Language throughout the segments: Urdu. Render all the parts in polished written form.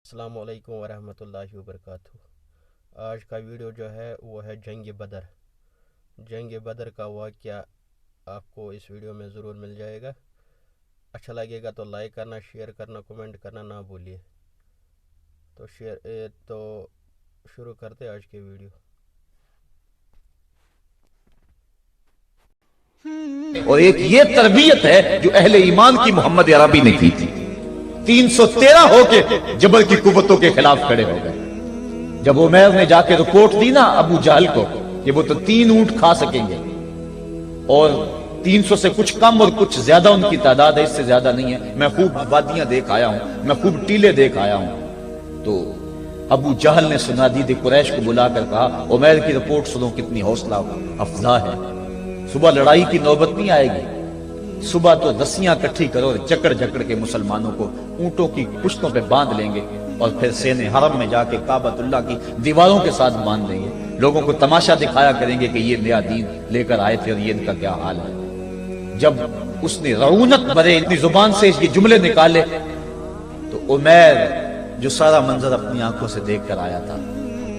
السلام علیکم ورحمۃ اللہ وبرکاتہ۔ آج کا ویڈیو جو ہے وہ ہے جنگ بدر۔ جنگ بدر کا واقعہ آپ کو اس ویڈیو میں ضرور مل جائے گا۔ اچھا لگے گا تو لائک کرنا، شیئر کرنا، کمنٹ کرنا نہ بھولیے۔ تو شروع کرتے آج کے ویڈیو۔ اور ایک یہ تربیت ہے جو اہل ایمان کی محمد عربی نے کی تھی۔ 313 ہو کے جبل کی قوتوں کے خلاف کھڑے ہو گئے۔ جب عمیر نے جا کے رپورٹ دی نا ابو جہل کو کہ وہ تو 3 اونٹ کھا سکیں گے، اور 300 سے کچھ کم اور کچھ زیادہ ان کی تعداد ہے، اس سے زیادہ نہیں ہے، میں خوب وادیاں دیکھ آیا ہوں، میں خوب ٹیلے دیکھ آیا ہوں، تو ابو جہل نے سنادید قریش کو بلا کر کہا عمیر کی رپورٹ سنو، کتنی حوصلہ افزا ہے، صبح لڑائی کی نوبت نہیں آئے گی، صبح تو رسیاں کٹھی کرو اور جکڑ جکڑ کے مسلمانوں کو اونٹوں کی پشتوں پہ باندھ لیں گے، اور پھر سین حرم میں جا کے کعبۃ اللہ کی دیواروں کے ساتھ باندھ لیں گے، لوگوں کو تماشا دکھایا کریں گے کہ یہ نیا دین لے کر آئے تھے اور یہ ان کا کیا حال ہے۔ جب اس نے رعونت بھرے اپنی زبان سے یہ جملے نکالے تو عمیر جو سارا منظر اپنی آنکھوں سے دیکھ کر آیا تھا،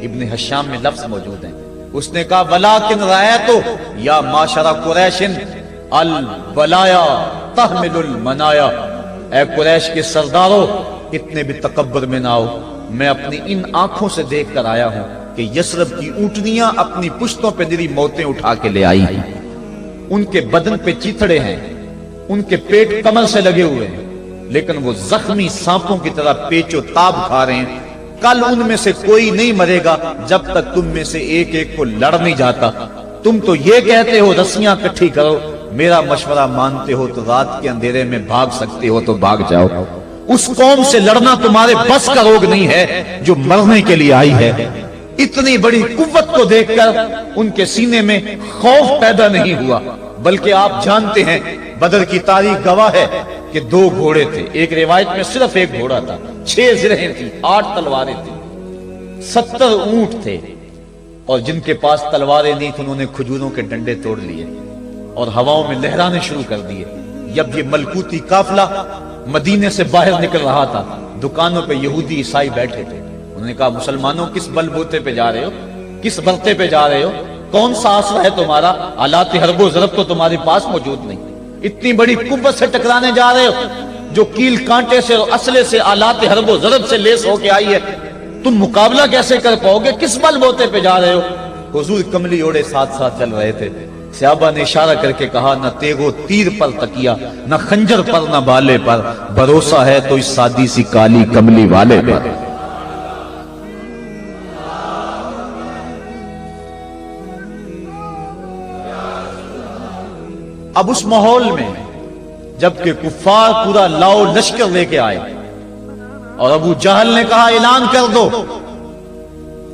ابن حشام میں لفظ موجود ہیں، اس نے کہا وَلَٰكِنْ رَأَيْتُ یا معشر قریش البلایا تحمل المنایا، اے قریش کے سرداروں اتنے بھی تکبر میں نہ آؤ، میں اپنی ان آنکھوں سے دیکھ کر آیا ہوں کہ یثرب کی اونٹنیاں اپنی پشتوں پہ نری موتیں اٹھا کے لے آئی ہیں، ان کے بدن پہ چیتھڑے ہیں، ان کے پیٹ کمر سے لگے ہوئے ہیں، لیکن وہ زخمی سانپوں کی طرح پیچ و تاب کھا رہے ہیں، کل ان میں سے کوئی نہیں مرے گا جب تک تم میں سے ایک ایک کو لڑ نہیں جاتا، تم تو یہ کہتے ہو رسیاں کٹھی کرو، میرا مشورہ مانتے ہو تو رات کے اندھیرے میں بھاگ سکتے ہو تو بھاگ جاؤ، اس قوم سے لڑنا تمہارے بس کا روگ نہیں ہے جو مرنے کے لیے آئی ہے۔ اتنی بڑی قوت کو دیکھ کر ان کے سینے میں خوف پیدا نہیں ہوا، بلکہ آپ جانتے ہیں بدر کی تاریخ گواہ ہے کہ 2 گھوڑے تھے، ایک روایت میں صرف ایک گھوڑا تھا، 6 زرہیں تھی، 8 تلواریں تھیں، 70 اونٹ تھے، اور جن کے پاس تلواریں نہیں تھیں انہوں نے کھجوروں کے ڈنڈے توڑ لیے اور ہواؤں میں لہرانے شروع کر دیے۔ جب یہ ملکوتی قافلہ مدینے سے باہر نکل رہا تھا، دکانوں پہ یہودی عیسائی بیٹھے تھے، انہوں نے کہا مسلمانوں کس بل بوتے پہ جا رہے ہو، کس برتے پہ جا رہے ہو، کون سا آسرا ہے تمہارا، آلات حرب و ضرب تو تمہارے پاس موجود نہیں، اتنی بڑی قوت سے ٹکرانے جا رہے ہو جو کیل کانٹے سے اور اسلحے سے آلات حرب و ضرب سے لیس ہو کے آئی ہے، تم مقابلہ کیسے کر پاؤ گے، کس بل بوتے پہ جا رہے ہو۔ حضور کملی اوڑے ساتھ ساتھ چل رہے تھے، صحابہ نے اشارہ کر کے کہا نہ تیغو تیر پر تکیا، نہ خنجر پر نہ بالے پر، بھروسہ ہے تو اس سادی سی کالی کملی والے پر۔ اب اس ماحول میں جبکہ کفار پورا لاؤ لشکر لے کے آئے اور ابو جہل نے کہا اعلان کر دو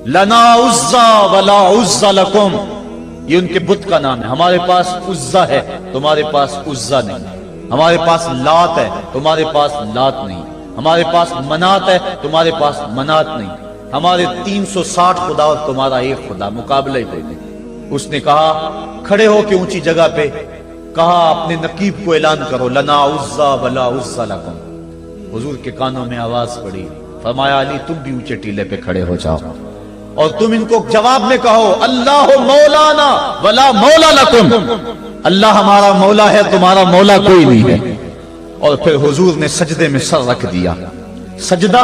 لنا عزا ولا عزا لکم، یہ ان کے بت کا نام ہے، ہمارے پاس عزا ہے تمہارے پاس عزا نہیں، ہمارے پاس لات ہے تمہارے پاس لات نہیں، ہمارے پاس منات ہے تمہارے پاس منات نہیں، ہمارے 360 خدا اور تمہارا ایک خدا، مقابلہ ہی کوئی نہیں۔ اس نے کہا کھڑے ہو کے اونچی جگہ پہ کہا اپنے نقیب کو اعلان کرو لنا عزا ولا عزا لکم۔ حضور کے کانوں میں آواز پڑی، فرمایا علی تم بھی اونچے ٹیلے پہ کھڑے ہو جاؤ اور تم ان کو جواب میں کہو اللہ مولانا ولا مولا لکم، اللہ ہمارا مولا ہے تمہارا مولا کوئی نہیں ہے۔ اور پھر حضور نے سجدے میں سر رکھ دیا۔ سجدہ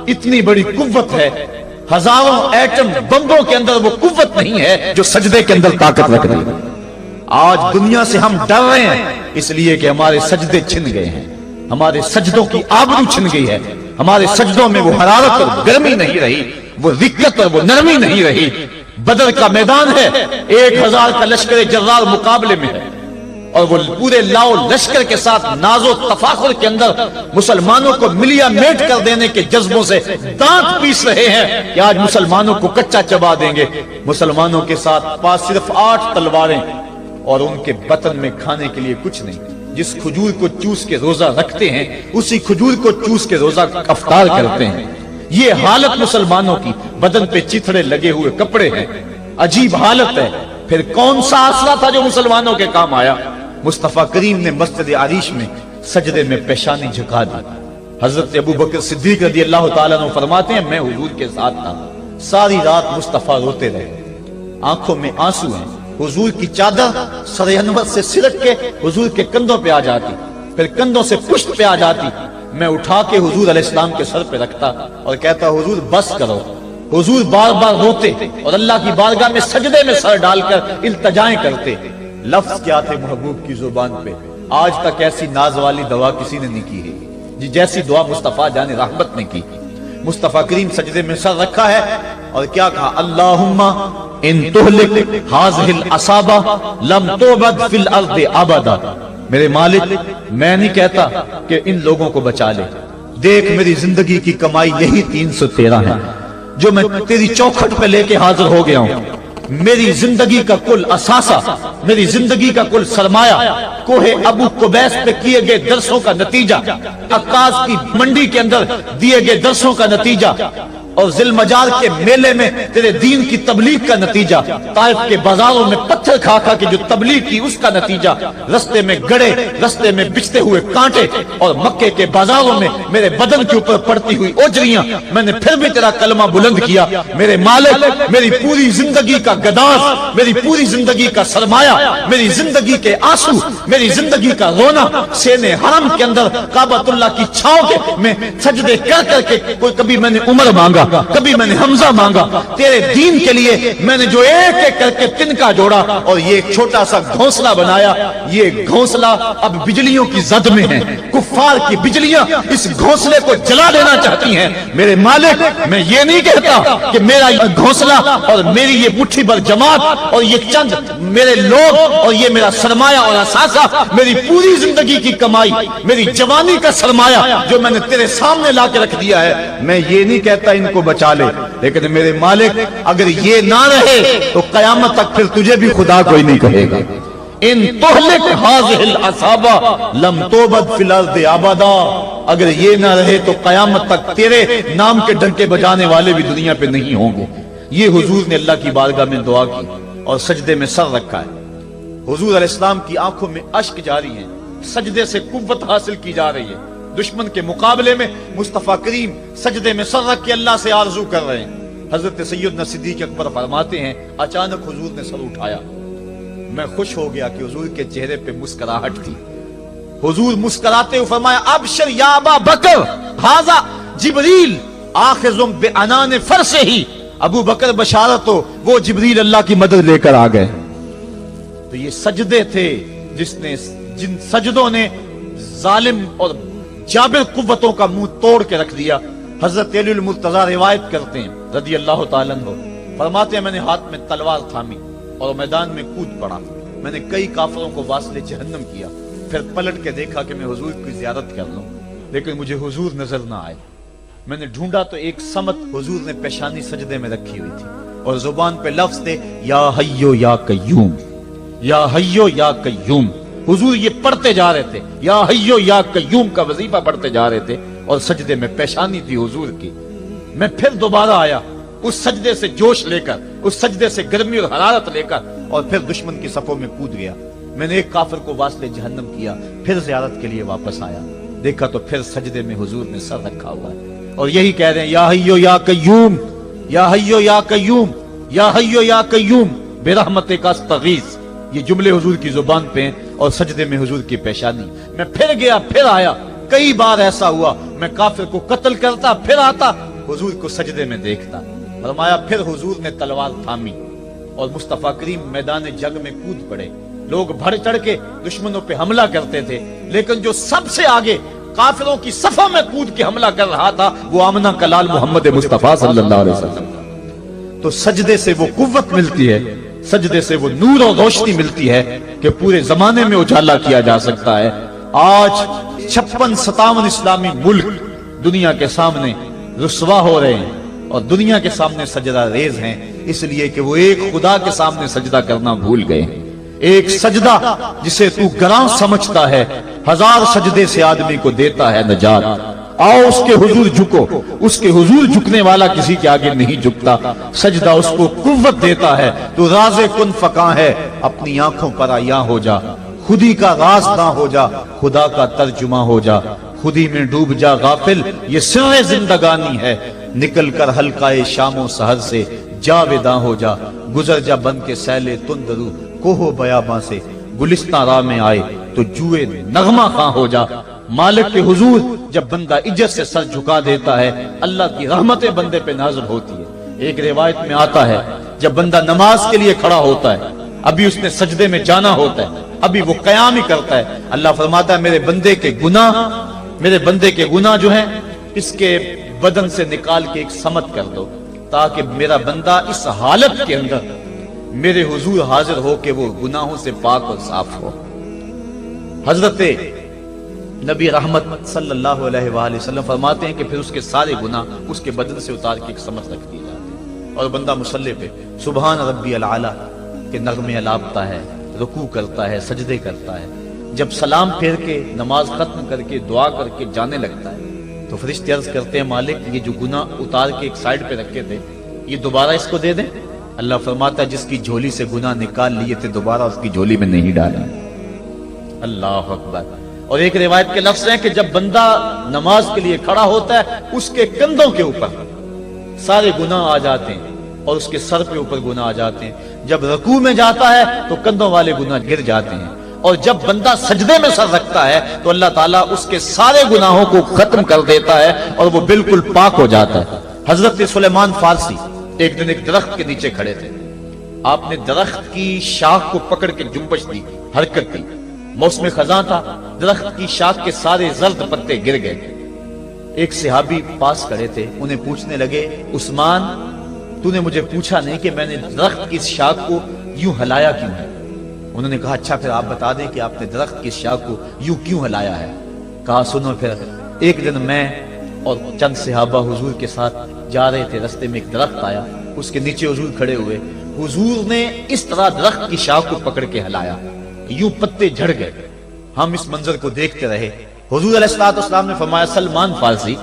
اتنی بڑی قوت ہے، ہزاروں ایٹم بمبوں کے اندر وہ قوت نہیں ہے جو سجدے کے اندر طاقت رکھ دی۔ آج دنیا سے ہم ڈر رہے ہیں اس لیے کہ ہمارے سجدے چھن گئے ہیں، ہمارے سجدوں کی آبرو چھن گئی ہے، ہمارے سجدوں میں وہ حرارت اور گرمی نہیں رہی، وہ رقت اور وہ نرمی نہیں رہی۔ بدر کا میدان ہے، 1000 کا لشکر جرار مقابلے میں ہے، اور وہ پورے لاؤ لشکر کے ساتھ ناز و تفاخر کے اندر مسلمانوں کو ملیا میٹ کر دینے کے جذبوں سے دانت پیس رہے ہیں کہ آج مسلمانوں کو کچا چبا دیں گے۔ مسلمانوں کے ساتھ پاس صرف 8 تلواریں اور ان کے بطن میں کھانے کے لیے کچھ نہیں، جس کھجور کو چوس کے روزہ رکھتے ہیں اسی کھجور کو چوس کے روزہ افطار کرتے ہیں۔ یہ حالت مسلمانوں کی، بدن پہ چیتھڑے لگے ہوئے کپڑے ہیں، عجیب حالت ہے۔ پھر کون سا آسرا تھا جو مسلمانوں کے کام آیا؟ مصطفیٰ کریم نے مسجد عریش میں سجدے میں پیشانی جھکا دی، حضرت ابو بکر صدیق رضی اللہ تعالیٰ عنہ فرماتے ہیں میں حضور کے ساتھ تھا، ساری رات مصطفیٰ روتے رہے، آنکھوں میں آنسو ہیں، حضور کی چادر سر انور سے سرک کے حضور کے کندھوں پہ آ جاتی، پھر کندھوں سے پشت پہ آ جاتی، میں اٹھا کے حضور علیہ السلام کے سر پہ رکھتا اور کہتا حضور بس کرو۔ حضور بار بار روتے اور اللہ کی بارگاہ میں سجدے میں سر ڈال کر التجائیں کرتے۔ لفظ کیا تھے محبوب کی زبان پہ، آج تک ایسی ناز والی دعا کسی نے نہیں کی ہے جی جیسی دعا مصطفیٰ جان رحمت نے کی۔ مصطفیٰ کریم سجدے میں سر رکھا ہے اور کیا کہا، اللہم ان تہلک ہذہ العصابہ لم تعبد فی الارض ابدا۔ میرے مالک میں نہیں کہتا کہ ان لوگوں کو بچا لے، دیکھ میری زندگی کی کمائی یہی 313 ہے جو میں تیری چوکھٹ پہ لے کے حاضر ہو گیا ہوں۔ میری زندگی کا کل اثاثہ، میری زندگی کا کل سرمایہ کوہ ابو قبیس پہ کیے گئے درسوں کا نتیجہ، عکاظ کی منڈی کے اندر دیے گئے درسوں کا نتیجہ، اور ذی المجال کے میلے میں تیرے دین کی تبلیغ کا نتیجہ، طائف کے بازاروں میں پتھر کھا کھا کے جو تبلیغ کی اس کا نتیجہ، رستے میں گڑے، رستے میں بچتے ہوئے کانٹے، اور مکے کے بازاروں میں میرے بدن کے اوپر پڑتی ہوئی اوجریاں، میں نے پھر بھی تیرا کلمہ بلند کیا۔ میرے مالک میری پوری زندگی کا گداز، میری پوری زندگی کا سرمایہ، میری زندگی کے آنسو، میری زندگی کا رونا سین حرم کے اندر کعبۃ اللہ کی چھاؤں کے میں سجدے کر کر کے، کوئی کبھی میں نے عمر مانگا، کبھی میں نے حمزہ مانگا، تیرے دین کے لیے میں نے جو ایک ایک کر کے تنکا جوڑا اور یہ ایک چھوٹا سا گھونسلہ بنایا۔ یہ گھونسلہ اب بجلیوں کی زد میں ہے، کفار کی بجلیاں اس گھونسلے کو جلا دینا چاہتی ہیں۔ میرے مالک میں یہ نہیں کہتا کہ میرا یہ گھونسلہ اور میری یہ مٹھی بھر جماعت اور یہ چند میرے لوگ اور یہ میرا سرمایہ اور اثاثہ، میری پوری زندگی کی کمائی، میری جوانی کا سرمایہ جو میں نے تیرے سامنے لا کے رکھ دیا ہے، میں یہ نہیں کہتا ان کو بچا لے، لیکن میرے مالک اگر یہ نہ رہے تو قیامت تک پھر تجھے بھی خدا کوئی نہیں کہے گا۔ ان تہلک ہذہ العصابہ لم تعبد فی الارض ابدا، اگر یہ نہ رہے تو قیامت تک تیرے نام کے ڈنکے بجانے والے بھی دنیا پہ نہیں ہوں گے۔ یہ حضور نے اللہ کی بارگاہ میں دعا کی اور سجدے میں سر رکھا ہے۔ حضور علیہ السلام کی آنکھوں میں اشک جاری ہیں، سجدے سے قوت حاصل کی جا رہی ہے۔ دشمن کے مقابلے میں مصطفیٰ کریم سجدے میں سر رکھ کے اللہ سے آرزو کر رہے ہیں۔ حضرت سیدنا صدیق اکبر فرماتے ہیں اچانک حضور نے سر اٹھایا، میں خوش ہو گیا کہ حضور کے چہرے پہ مسکراہٹ تھی۔ حضور مسکراتے ہوئے فرمایا ابشر یا ابا بکر ھذا جبریل آخذ بعنان فرسہ، ابو بکر بشارت ہو، وہ جبریل اللہ کی مدد لے کر آ گئے۔ تو یہ سجدے تھے جن سجدوں نے ظالم اور جابر قوتوں کا منہ توڑ کے رکھ دیا۔ حضرت علی المرتضیٰ روایت کرتے ہیں رضی اللہ تعالیٰ عنہ، فرماتے ہیں میں نے ہاتھ میں تلوار تھامی اور میدان میں کود پڑا، میں نے کئی کافروں کو واصل جہنم کیا، پھر پلٹ کے دیکھا کہ میں حضور کی زیارت کر لوں، لیکن مجھے حضور نظر نہ آئے۔ میں نے ڈھونڈا تو ایک سمت حضور نے پیشانی سجدے میں رکھی ہوئی تھی اور زبان پہ لفظ تھے یا حیو یا قیوم، یا حیو یا قیوم۔ حضور یہ پڑھتے جا رہے تھے، یا حیو یا قیوم کا وظیفہ پڑھتے جا رہے تھے اور سجدے میں پیشانی تھی حضور کی۔ میں پھر دوبارہ آیا اس سجدے سے جوش لے کر، اس سجدے سے گرمی اور حرارت لے کر، اور پھر دشمن کی صفوں میں کود گیا۔ میں نے ایک کافر کو واصل جہنم کیا، پھر زیارت کے لیے واپس آیا، دیکھا تو پھر سجدے میں حضور نے سر رکھا ہوا ہے اور یہی کہہ رہے ہیں یا حیو یا قیوم، یا حیو یا قیوم، یا حیو یا قیوم برحمتک استغیث۔ یہ جملے حضور کی زبان پہ ہیں اور سجدے میں حضور کی پیشانی۔ میں پھر گیا، پھر آیا، کئی بار ایسا ہوا میں کافر کو قتل کرتا، پھر آتا حضور کو سجدے میں دیکھتا۔ فرمایا پھر حضور نے تلوار تھامی اور مصطفیٰ کریم میدان جنگ میں کود پڑے۔ لوگ بڑھ چڑھ کے دشمنوں پہ حملہ کرتے تھے، لیکن جو سب سے آگے کافروں کی صفوں میں کود کے حملہ کر رہا تھا وہ آمنہ کا لال محمد مصطفیٰ صلی اللہ علیہ وسلم۔ تو سجدے سے وہ قوت ملتی ہے، سجدے سے وہ نور اور روشنی ملتی ہے کہ پورے زمانے میں اجالا کیا جا سکتا ہے۔ آج 56-57 اسلامی ملک دنیا کے سامنے رسوا ہو رہے ہیں اور دنیا کے سامنے سجدہ ریز ہیں، اس لیے کہ وہ ایک خدا کے سامنے سجدہ کرنا بھول گئے ہیں۔ ایک سجدہ جسے تو گراں سمجھتا ہے 1000 سجدے سے آدمی کو دیتا ہے نجات۔ آؤ اس کے حضور جھکو، اس کے حضور جھکنے والا کسی کے آگے نہیں جھکتا۔ سجدہ اس کو قوت دیتا ہے، تو راز کن فکاں ہے، اپنی آنکھوں پر عیاں ہو جا، خودی کا راز نہ ہو جا، خدا کا ترجمہ ہو جا، خودی میں ڈوب جا غافل، یہ سر زندگانی ہے، نکل کر حلقہ شام و سحر سے جاویداں ہو جا، گزر جا بن کے سیلے تندرو کوہ بیاباں سے، گلستان راہ میں آئے تو جوئے نغمہ خواں ہو جا۔ مالک کے حضور جب بندہ عزت سے سر جھکا دیتا ہے، اللہ کی رحمتیں بندے پہ نازل ہوتی ہے۔ ایک روایت میں آتا ہے جب بندہ نماز کے لیے کھڑا ہوتا ہے، ابھی اس نے سجدے میں جانا ہوتا ہے، ابھی وہ قیام ہی کرتا ہے، اللہ فرماتا ہے میرے بندے کے گناہ جو ہیں اس کے بدن سے نکال کے ایک سمت کر دو، تاکہ میرا بندہ اس حالت کے اندر میرے حضور حاضر ہو کہ وہ گناہوں سے پاک اور صاف ہو۔ حضرت نبی رحمت صلی اللہ علیہ وآلہ وسلم فرماتے ہیں کہ پھر اس کے سارے گناہ اس کے بدن سے اتار کے ایک سمت رکھ دیے جاتے ہیں، اور بندہ مصلی پہ سبحان ربی العالی کے نغمے الاپتا ہے، رکوع کرتا ہے، سجدے کرتا ہے۔ جب سلام پھیر کے نماز ختم کر کے دعا کر کے جانے لگتا ہے تو فرشتے عرض کرتے ہیں مالک یہ جو گناہ اتار کے ایک سائیڈ پہ رکھے تھے یہ دوبارہ اس کو دے دیں؟ اللہ فرماتا ہے جس کی جھولی سے گناہ نکال لیے تھے دوبارہ اس کی جھولی میں نہیں ڈالیں۔ اللہ اکبر۔ اور ایک روایت کے لفظ ہیں کہ جب بندہ نماز کے لیے کھڑا ہوتا ہے اس کے کندھوں کے اوپر سارے گناہ آ جاتے ہیں اور اس کے سر پہ اوپر گناہ آ جاتے ہیں، جب رکوع میں جاتا ہے تو کندھوں والے گناہ گر جاتے ہیں، اور جب بندہ سجدے میں سر رکھتا ہے تو اللہ تعالیٰ اس کے سارے گناہوں کو ختم کر دیتا ہے اور وہ بالکل پاک ہو جاتا ہے۔ حضرت سلیمان فارسی ایک دن ایک درخت کے نیچے کھڑے تھے، آپ نے درخت کی شاخ کو پکڑ کے جنبش دی، حرکت دی، موسم خزاں تھا، درخت کی شاخ کے سارے زرد پتے گر گئے۔ ایک صحابی پاس کھڑے تھے، انہیں پوچھنے لگے عثمان تو نے مجھے پوچھا نہیں کہ میں نے درخت کی شاخ کو یوں ہلایا کیوں ہے؟ انہوں نے کہا اچھا پھر آپ بتا دیں کہ آپ نے درخت کی شاخ کو یوں کیوں ہلایا ہے؟ کہا سنو پھر ایک دن میں اور چند صحابہ حضور کے ساتھ جا رہے تھے، رستے میں ایک درخت آیا، اس کے نیچے حضور کھڑے ہوئے، حضور نے اس طرح درخت کی شاخ کو پکڑ کے ہلایا، یوں پتے جھڑ گئے، ہم اس منظر کو دیکھتے رہے۔ حضور علیہ السلام نے فرمایا سلمان فارسی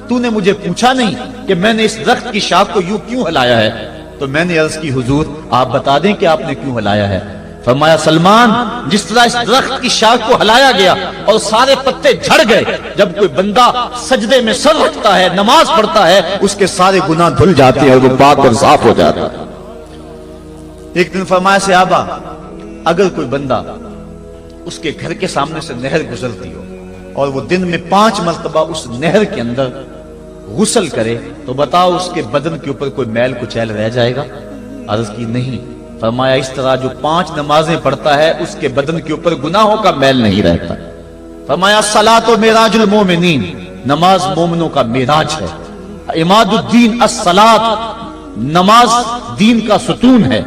تو نے مجھے پوچھا نہیں کہ میں نے اس درخت کی شاخ کو یوں کیوں ہلایا ہے؟ تو میں نے عرض کی حضور آپ بتا دیں کہ آپ نے کیوں ہلایا ہے؟ فرمایا سلمان جس طرح اس درخت کی شاخ کو ہلایا گیا اور سارے پتے جھڑ گئے، جب کوئی بندہ سجدے میں سر رکھتا ہے نماز پڑھتا ہے اس کے سارے گناہ دھل جاتے ہیں اور وہ پاک اور صاف ہو جاتا ہے۔ ایک دن فرمایا صحابہ اگر کوئی بندہ اس کے گھر کے سامنے سے نہر گزرتی ہو اور وہ دن میں 5 مرتبہ اس نہر کے اندر غسل کرے تو بتاؤ اس کے بدن کے اوپر کوئی میل کچیل رہ جائے گا؟ عرض کی نہیں۔ فرمایا اس طرح جو 5 نمازیں پڑھتا ہے اس کے بدن کے اوپر گناہوں کا میل نہیں رہتا۔ فرمایا الصلاۃ معراج المومنین، نماز مومنوں کا معراج ہے۔ عماد الدین الصلاۃ، نماز دین کا ستون ہے۔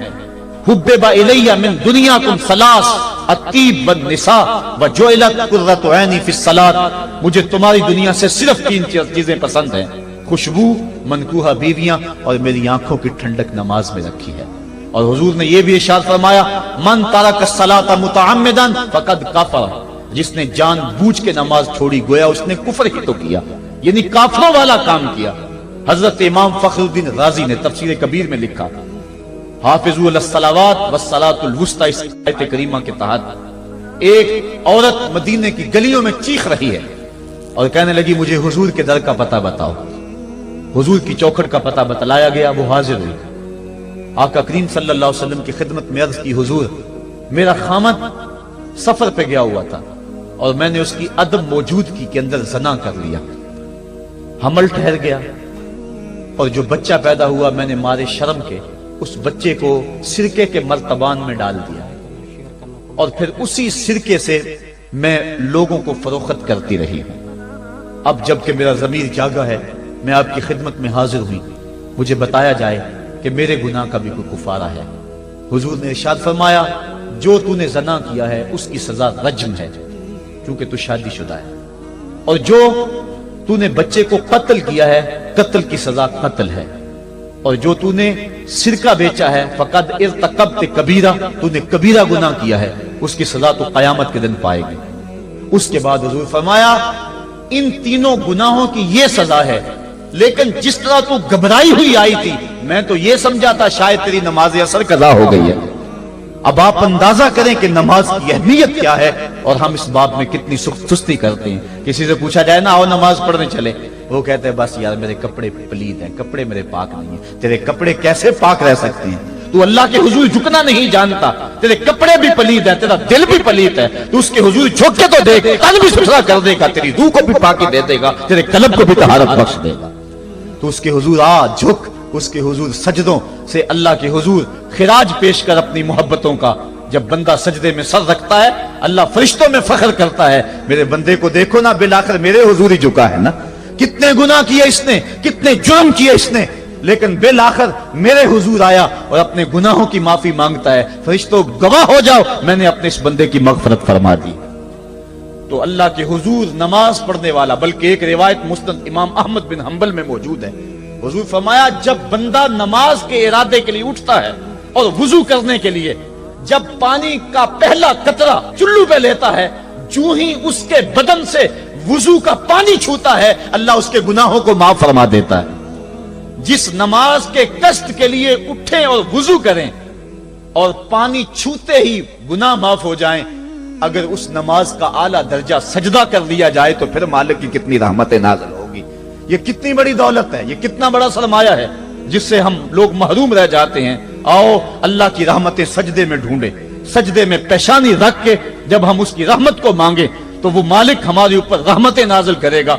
حبب الی من دنیاکم ثلاث، الطیب والنساء وجعلت قرۃ عینی فی الصلاۃ، مجھے تمہاری دنیا سے صرف 3 چیزیں پسند ہیں، خوشبو، منکوحہ بیویاں، اور میری آنکھوں کی ٹھنڈک نماز میں رکھی ہے۔ اور حضور نے یہ بھی ارشاد فرمایا من ترک الصلاۃ متعمدا فقد کفر، جس نے جان بوجھ کے نماز چھوڑی گویا اس نے کفر ہی تو کیا، یعنی کافروں والا کام کیا۔ حضرت امام فخر الدین رازی نے تفسیر کبیر میں لکھا حافظوا علی الصلوات والصلاۃ الوسطی، اس آیت کریمہ کے تحت ایک عورت مدینے کی گلیوں میں چیخ رہی ہے اور کہنے لگی مجھے حضور کے در کا پتہ بتاؤ۔ حضور کی چوکھٹ کا پتہ بتلایا گیا، وہ حاضر ہوئی۔ آقا کریم صلی اللہ علیہ وسلم کی خدمت میں عرض کی حضور میرا خامد سفر پہ گیا ہوا تھا اور میں نے اس کی عدم موجودگی کے اندر زنا کر لیا، حمل ٹھہر گیا، اور جو بچہ پیدا ہوا میں نے مارے شرم کے اس بچے کو سرکے کے مرتبان میں ڈال دیا، اور پھر اسی سرکے سے میں لوگوں کو فروخت کرتی رہی ہوں۔ اب جب کہ میرا ضمیر جاگا ہے میں آپ کی خدمت میں حاضر ہوئی، مجھے بتایا جائے کہ میرے گناہ کا بھی کوئی کفارہ ہے۔ حضور نے ارشاد فرمایا جو تو نے زنا کیا ہے اس کی سزا رجم ہے چونکہ تو شادی شدہ ہے، اور جو تو نے بچے کو قتل کیا ہے قتل کی سزا قتل ہے، اور جو تو نے سرکہ بیچا ہے فقد ارتکبت کبیرہ، تو نے کبیرہ گناہ کیا ہے، اس کی سزا تو قیامت کے دن پائے گی۔ اس کے بعد حضور فرمایا ان تینوں گناہوں کی یہ سزا ہے، لیکن جس طرح تو گھبرائی ہوئی آئی تھی میں تو یہ سمجھا تھا شاید تیری نماز اثر قضا ہو گئی ہے، اب آپ اندازہ کریں کہ نماز کی اہمیت کیا ہے اور ہم اس بات میں کتنی سستی کرتے ہیں. کسی سے پوچھا جائے نا آؤ نماز پڑھنے چلے, وہ کہتے ہیں بس یار میرے کپڑے پلید ہیں, کپڑے میرے پاک نہیں ہیں. تیرے کپڑے کیسے پاک رہ سکتے ہیں؟ تو اللہ کے حضور جھکنا نہیں جانتا, تیرے کپڑے بھی پلید ہیں, تیرا دل بھی پلید ہے. تو اس کے حضور جھک کے تو دیکھ, تن بھی ستھرا کر دے گا, تیری روح کو بھی پاکی دے دے گا, تیرے قلب کو بھی طہارت بخش دے گا. تو اس کے حضور آ جھک, اس کے حضور سجدوں سے اللہ کے حضور خراج پیش کر اپنی محبتوں کا. جب بندہ سجدے میں سر رکھتا ہے اللہ فرشتوں میں فخر کرتا ہے, میرے بندے کو دیکھو نا بالآخر میرے حضور ہی جھکا ہے نا. کتنے گناہ کیے اس نے, کتنے جرم کیے اس نے, لیکن بالآخر میرے حضور آیا اور اپنے گناہوں کی معافی مانگتا ہے. فرشتوں گواہ ہو جاؤ میں نے اپنے اس بندے کی مغفرت فرما دی. تو اللہ کے حضور نماز پڑھنے والا, بلکہ ایک روایت مسند امام احمد بن حنبل میں موجود ہے, حضور فرمایا جب بندہ نماز کے ارادے کے لیے اٹھتا ہے اور وضو کرنے کے لیے, جب پانی کا پہلا قطرہ چلو پہ لیتا ہے, جو ہی اس کے بدن سے وضو کا پانی چھوتا ہے اللہ اس کے گناہوں کو معاف فرما دیتا ہے. جس نماز کے قصد کے لیے اٹھیں اور وضو کریں اور پانی چھوتے ہی گناہ معاف ہو جائیں, اگر اس نماز کا اعلیٰ درجہ سجدہ کر لیا جائے تو پھر مالک کی کتنی رحمت نازل ہوگی. یہ کتنی بڑی دولت ہے, یہ کتنا بڑا سرمایہ ہے جس سے ہم لوگ محروم رہ جاتے ہیں. آؤ اللہ کی رحمتیں سجدے میں ڈھونڈے, سجدے میں پیشانی رکھ کے جب ہم اس کی رحمت کو مانگے تو وہ مالک ہمارے اوپر رحمتیں نازل کرے گا.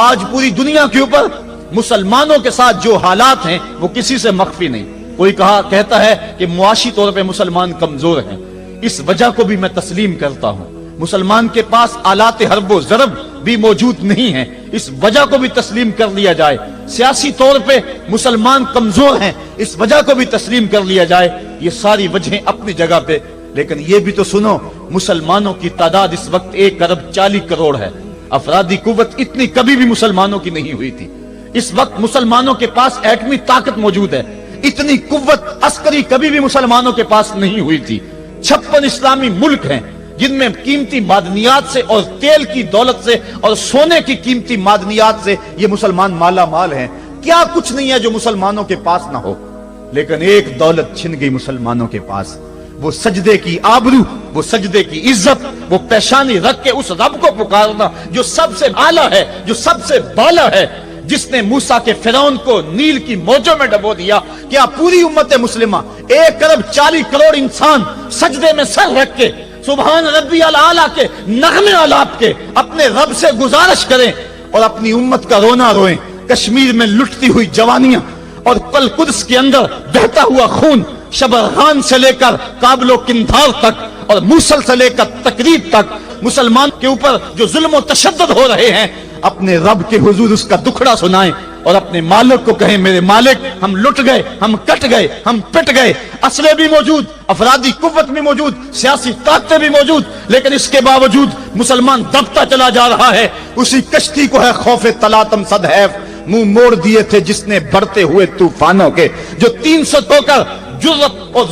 آج پوری دنیا کے اوپر مسلمانوں کے ساتھ جو حالات ہیں وہ کسی سے مخفی نہیں. کوئی کہتا ہے کہ معاشی طور پہ مسلمان کمزور ہیں, اس وجہ کو بھی میں تسلیم کرتا ہوں. مسلمان کے پاس آلات حرب و ضرب بھی موجود نہیں ہیں, اس وجہ کو بھی تسلیم کر لیا جائے. سیاسی طور پہ مسلمان کمزور ہیں, اس وجہ کو بھی تسلیم کر لیا جائے. یہ ساری وجہیں اپنی جگہ پہ, لیکن یہ بھی تو سنو مسلمانوں کی تعداد اس وقت 1 ارب 40 کروڑ ہے. افرادی قوت اتنی کبھی بھی مسلمانوں کی نہیں ہوئی تھی. اس وقت مسلمانوں کے پاس ایٹمی طاقت موجود ہے, اتنی قوت عسکری کبھی بھی مسلمانوں کے پاس نہیں ہوئی تھی. 56 اسلامی ملک ہیں جن میں قیمتی معدنیات سے اور تیل کی دولت سے اور سونے کی قیمتی معدنیات سے یہ مسلمان مالا مال ہیں. کیا کچھ نہیں ہے جو مسلمانوں کے پاس نہ ہو, لیکن ایک دولت چھن گئی مسلمانوں کے پاس, وہ سجدے کی آبرو, وہ سجدے کی عزت, وہ پیشانی رکھ کے اس رب کو پکارنا جو سب سے اعلیٰ ہے, جو سب سے بالا ہے, جس نے موسیٰ کے فرعون کو نیل کی موجوں میں ڈبو دیا. کیا پوری امت مسلمہ 1 ارب 40 کروڑ انسان سجدے میں سر رکھ کے سبحان ربی الاعلیٰ کے نغمے آلات کے اپنے رب سے گزارش کریں اور اپنی امت کا رونا روئیں؟ کشمیر میں لٹتی ہوئی جوانیاں اور کل قدس کے اندر بہتا ہوا خون, شبرغان سے لے کر کابل و قندھار تک اور موصل سے لے کر تقریب تک مسلمان کے اوپر جو ظلم و تشدد ہو رہے ہیں, اپنے رب کے حضور اس کا دکھڑا سنائیں اور اپنے مالک کو کہیں میرے مالک ہم لٹ گئے, ہم کٹ گئے, ہم پٹ گئے. اسلحے بھی موجود, افرادی قوت بھی موجود, سیاسی طاقتیں بھی موجود, لیکن اس کے باوجود مسلمان دبتا چلا جا رہا ہے. اسی کشتی کو ہے خوف تلاطم صدحیف منہ موڑ دیے تھے جس نے بڑھتے ہوئے طوفانوں کے, جو 300 ہو کر جرأت اور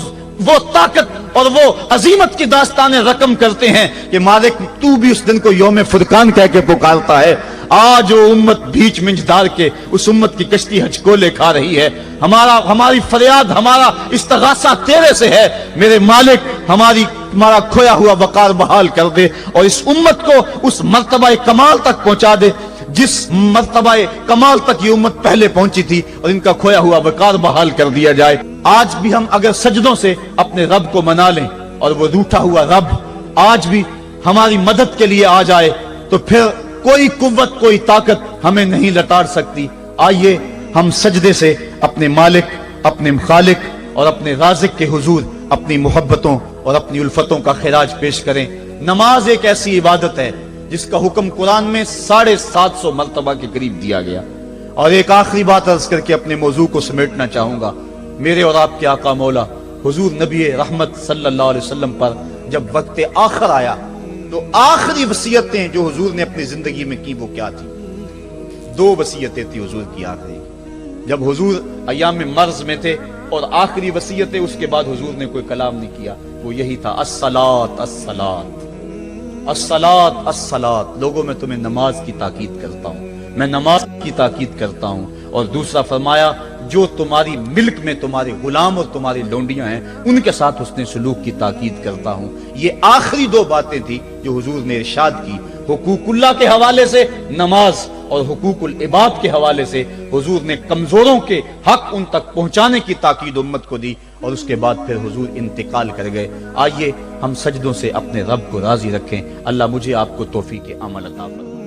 وہ طاقت اور وہ عظیمت کی داستانیں رقم کرتے ہیں کہ مالک تو بھی اس دن کو یوم فرقان کہہ کے پکارتا ہے. آج وہ امت بیچ منجدار کے اس امت کی کشتی ہچکولے کھا رہی ہے. ہماری فریاد, ہمارا استغاثہ تیرے سے ہے میرے مالک, ہمارا کھویا ہوا وقار بحال کر دے اور اس امت کو اس مرتبہ کمال تک پہنچا دے جس مرتبہ کمال تک یہ امت پہلے پہنچی تھی, اور ان کا کھویا ہوا وقار بحال کر دیا جائے. آج بھی ہم اگر سجدوں سے اپنے رب کو منا لیں اور وہ روٹھا ہوا رب آج بھی ہماری مدد کے لیے آ جائے تو پھر کوئی قوت, کوئی طاقت ہمیں نہیں لٹاڑ سکتی. آئیے ہم سجدے سے اپنے مالک, اپنے خالق اور اپنے رازق کے حضور اپنی محبتوں اور اپنی الفتوں کا خراج پیش کریں. نماز ایک ایسی عبادت ہے جس کا حکم قرآن میں 750 مرتبہ کے قریب دیا گیا. اور ایک آخری بات عرض کر کے اپنے موضوع کو سمیٹنا چاہوں گا. میرے اور آپ کے آقا مولا حضور نبی رحمت صلی اللہ علیہ وسلم پر جب وقت آخر آیا تو آخری وصیتیں جو حضور نے اپنی زندگی میں کی وہ کیا تھی؟ 2 وصیتیں تھی حضور کی آخری. جب حضور ایام مرض میں تھے اور آخری وصیتیں, اس کے بعد حضور نے کوئی کلام نہیں کیا, وہ یہی تھا الصلاۃ الصلاۃ الصلاۃ الصلاۃ. لوگوں میں تمہیں نماز کی تاکید کرتا ہوں, میں نماز کی تاکید کرتا ہوں. اور دوسرا فرمایا جو تمہاری ملک میں تمہارے غلام اور تمہاری لونڈیاں ہیں ان کے ساتھ حسن سلوک کی تاکید کرتا ہوں۔ یہ آخری دو باتیں تھی جو حضور نے ارشاد کی، حقوق اللہ کے حوالے سے نماز اور حقوق العباد کے حوالے سے حضور نے کمزوروں کے حق ان تک پہنچانے کی تاکید امت کو دی، اور اس کے بعد پھر حضور انتقال کر گئے۔ آئیے ہم سجدوں سے اپنے رب کو راضی رکھیں۔ اللہ مجھے آپ کو توفیق عمل عطا فرمائے۔